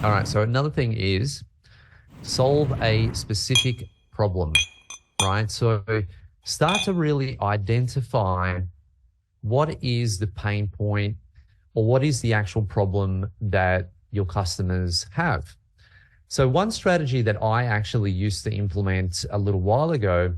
All right. So another thing is solve a specific problem, right? So start to really identify what is the pain point or what is the actual problem that your customers have. So one strategy that I actually used to implement a little while ago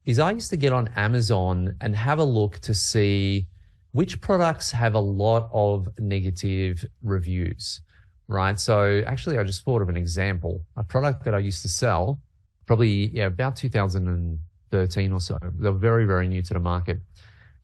is I used to get on Amazon and have a look to see which products have a lot of negative reviews, right? So actually, I just thought of an example, a product that I used to sell probably about 2013 or so. They were very, very new to the market.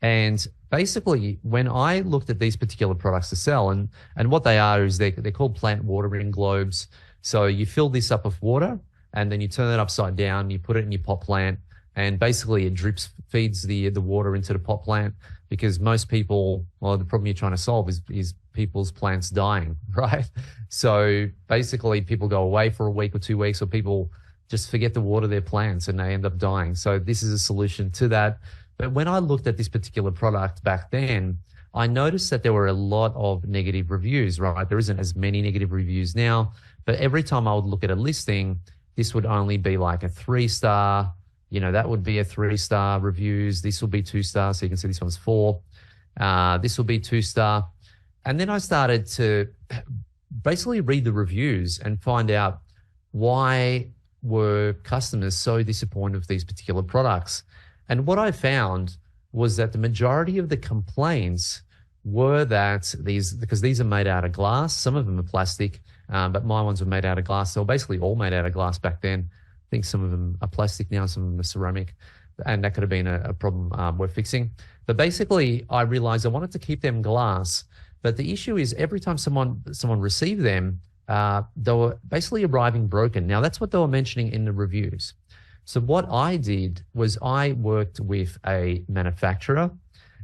And basically, when I looked at these particular products to sell, and what they are is they're called plant watering globes. So you fill this up with water, and then you turn it upside down, you put it in your pot plant, and basically it feeds the water into the pot plant because most people, well, the problem you're trying to solve is people's plants dying, right? So basically people go away for a week or 2 weeks, or people just forget to water their plants and they end up dying. So this is a solution to that. But when I looked at this particular product back then, I noticed that there were a lot of negative reviews, right? There isn't as many negative reviews now, but every time I would look at a listing, this would only be like a 3-star, that would be a 3-star reviews. This will be 2-star. So you can see this one's 4. This will be 2-star. And then I started to basically read the reviews and find out why were customers so disappointed with these particular products. And what I found was that the majority of the complaints were that because these are made out of glass, some of them are plastic, but my ones were made out of glass. They were basically all made out of glass back then. I think some of them are plastic now, some of them are ceramic, and that could have been a problem we're fixing. But basically, I realized I wanted to keep them glass. But the issue is every time someone received them, they were basically arriving broken. Now, that's what they were mentioning in the reviews. So what I did was I worked with a manufacturer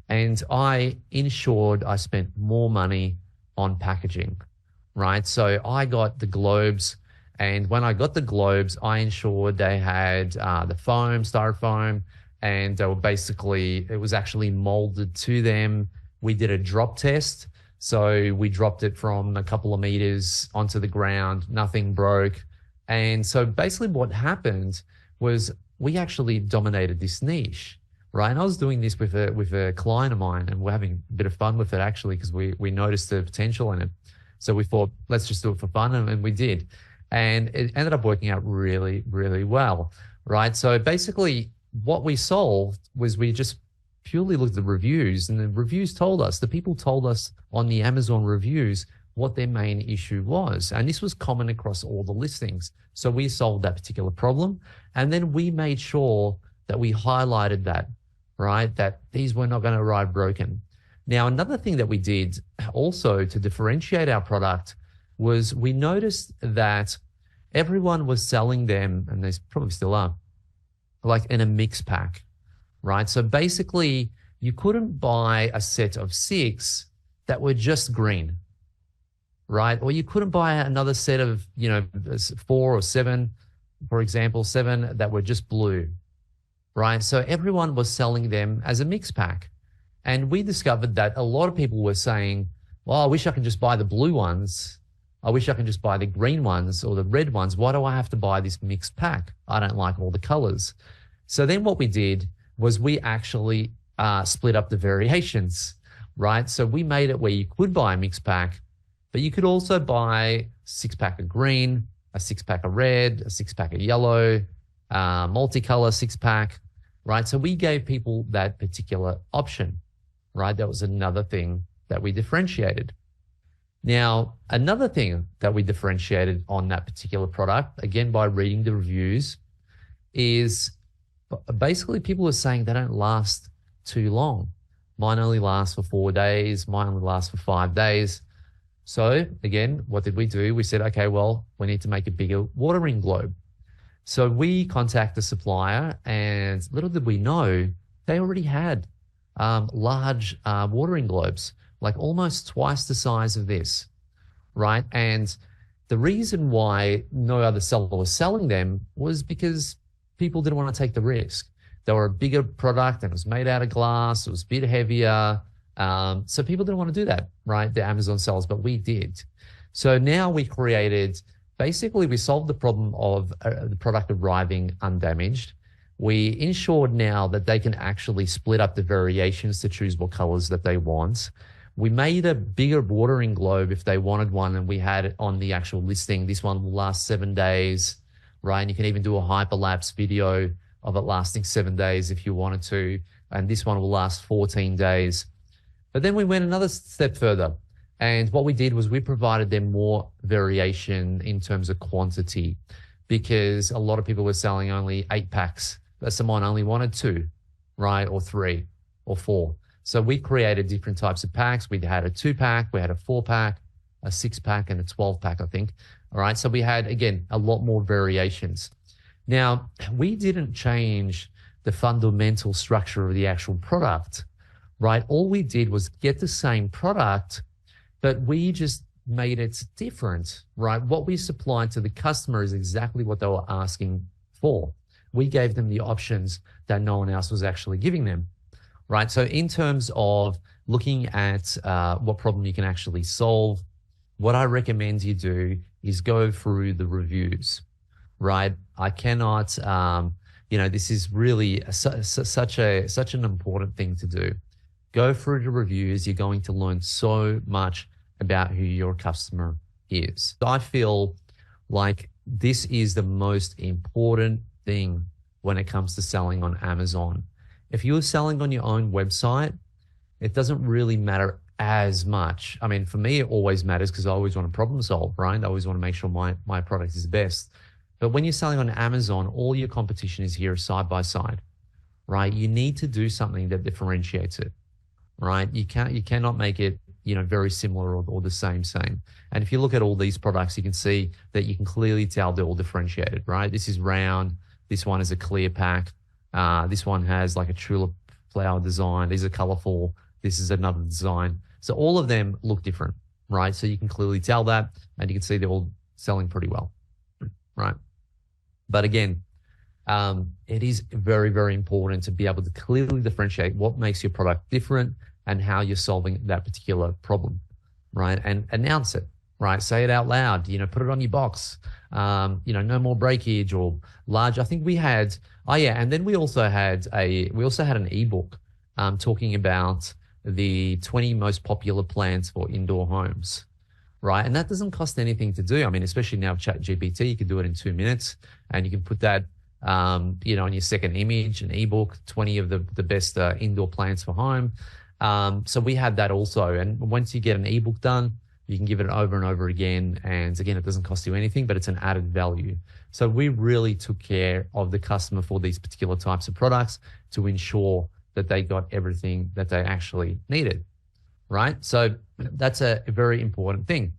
and I ensured I spent more money on packaging, right? So I got the globes, and when I got the globes, I ensured they had the foam, styrofoam, and they were basically, it was actually molded to them. We did a drop test. So we dropped it from a couple of meters onto the ground, nothing broke. And so basically what happened was we actually dominated this niche, right? And I was doing this with a client of mine, and we're having a bit of fun with it actually, because we noticed the potential in it. So we thought, let's just do it for fun, and we did. And it ended up working out really, really well, right? So basically what we solved was we just purely looked at the reviews, and the reviews told us, the people told us on the Amazon reviews what their main issue was. And this was common across all the listings. So we solved that particular problem. And then we made sure that we highlighted that, right? That these were not going to arrive broken. Now, another thing that we did also to differentiate our product was we noticed that everyone was selling them, and they probably still are, like in a mix pack, right? So basically you couldn't buy a set of 6 that were just green, right? Or you couldn't buy another set of, 4 or 7, for example, 7 that were just blue, right? So everyone was selling them as a mix pack. And we discovered that a lot of people were saying, well, I wish I could just buy the blue ones. I wish I could just buy the green ones or the red ones. Why do I have to buy this mixed pack? I don't like all the colors. So then what we did was we actually split up the variations, right? So we made it where you could buy a mixed pack, but you could also buy a 6-pack of green, a 6-pack of red, a 6-pack of yellow, multicolor 6-pack, right? So we gave people that particular option, right? That was another thing that we differentiated. Now, another thing that we differentiated on that particular product, again, by reading the reviews, is basically people are saying they don't last too long. Mine only lasts for 4 days. Mine only lasts for 5 days. So again, what did we do? We said, okay, well, we need to make a bigger watering globe. So we contact the supplier, and little did we know, they already had large watering globes, like almost twice the size of this, right? And the reason why no other seller was selling them was because people didn't want to take the risk. They were a bigger product and it was made out of glass. It was a bit heavier. So people didn't want to do that, right? The Amazon sellers, but we did. So now basically we solved the problem of the product arriving undamaged. We ensured now that they can actually split up the variations to choose what colors that they want. We made a bigger watering globe if they wanted one, and we had it on the actual listing. This one will last 7 days, right? And you can even do a hyperlapse video of it lasting 7 days if you wanted to. And this one will last 14 days. But then we went another step further. And what we did was we provided them more variation in terms of quantity, because a lot of people were selling only 8 packs, but someone only wanted 2, right? Or 3 or 4. So we created different types of packs. We had a 2-pack, we had a 4-pack, a 6-pack, and a 12-pack, I think. All right. So we had, again, a lot more variations. Now, we didn't change the fundamental structure of the actual product, right? All we did was get the same product, but we just made it different, right? What we supplied to the customer is exactly what they were asking for. We gave them the options that no one else was actually giving them, right? So in terms of looking at what problem you can actually solve, what I recommend you do is go through the reviews, right? I cannot, this is really such an important thing to do. Go through the reviews. You're going to learn so much about who your customer is. I feel like this is the most important thing when it comes to selling on Amazon. If you're selling on your own website, it doesn't really matter as much. I mean, for me, it always matters because I always want to problem solve, right? I always want to make sure my product is best. But when you're selling on Amazon, all your competition is here side by side, right? You need to do something that differentiates it, right? You cannot make it, very similar or the same. And if you look at all these products, you can see that you can clearly tell they're all differentiated, right? This is round. This one is a clear pack. This one has like a tulip flower design. These are colorful. This is another design. So all of them look different, right? So you can clearly tell that, and you can see they're all selling pretty well, right? But again, it is very, very important to be able to clearly differentiate what makes your product different and how you're solving that particular problem, right? And announce it, right? Say it out loud, put it on your box, no more breakage or large. I think we had, and then we also had an ebook talking about the 20 most popular plants for indoor homes, right? And that doesn't cost anything to do. I mean, especially now with ChatGPT, you can do it in 2 minutes, and you can put that, on your second image, an ebook, 20 of the best indoor plants for home. So we had that also. And once you get an ebook done, you can give it over and over again. And again, it doesn't cost you anything, but it's an added value. So we really took care of the customer for these particular types of products to ensure that they got everything that they actually needed, right? So that's a very important thing.